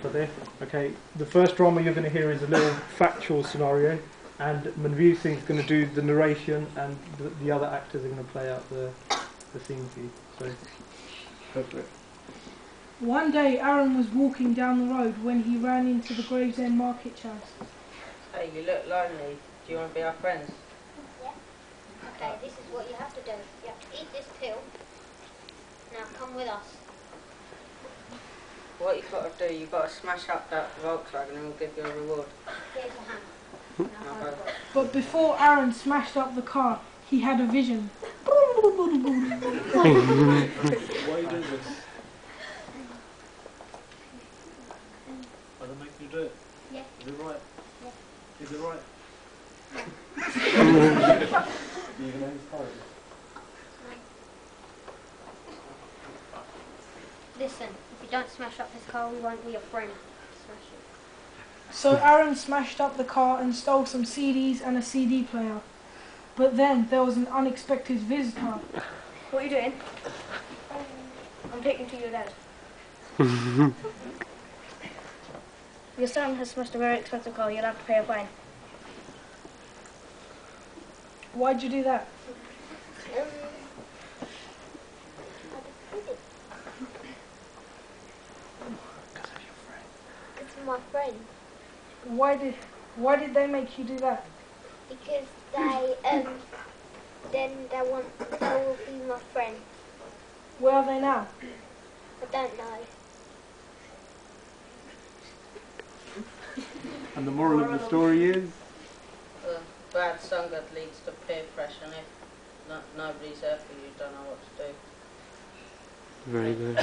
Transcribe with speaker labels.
Speaker 1: for this. Okay, the first drama you're going to hear is a little factual scenario, and Manvir Singh is going to do the narration, and the other actors are going to play out the scene for you. So, go for it.
Speaker 2: One day Aaron was walking down the road when he ran into the Gravesend market chest.
Speaker 3: Hey, you look lonely. Do you want to be our friends?
Speaker 4: Yeah. Okay, this is what you have to do. You have to eat this pill. Now come with us.
Speaker 3: What you've got to do, you've got to smash up that Volkswagen and we'll give you a reward.
Speaker 4: Here's your hand. Now go for it.
Speaker 2: But before Aaron smashed up the car, he had a vision.
Speaker 5: Why are you doing this? Are they making you do it?
Speaker 4: Yeah.
Speaker 5: Is it right?
Speaker 4: Yeah.
Speaker 5: Is it right? You know his phone?
Speaker 4: Listen, if you don't smash up this car, we won't be your friend. Smash it.
Speaker 2: So Aaron smashed up the car and stole some CDs and a CD player. But then there was an unexpected visitor.
Speaker 6: What are you doing? I'm taking to your dad. Your son has smashed a very expensive car. You'll have to pay a fine.
Speaker 2: Why'd you do that?
Speaker 4: It's my friend.
Speaker 2: Why did they make you do that?
Speaker 4: Because they will be my friend.
Speaker 2: Where are they now?
Speaker 4: I don't know.
Speaker 1: And the moral of the story is?
Speaker 3: Bad Sangat leads to peer pressure, and if nobody's there for you, you don't know what to do.
Speaker 7: Very good.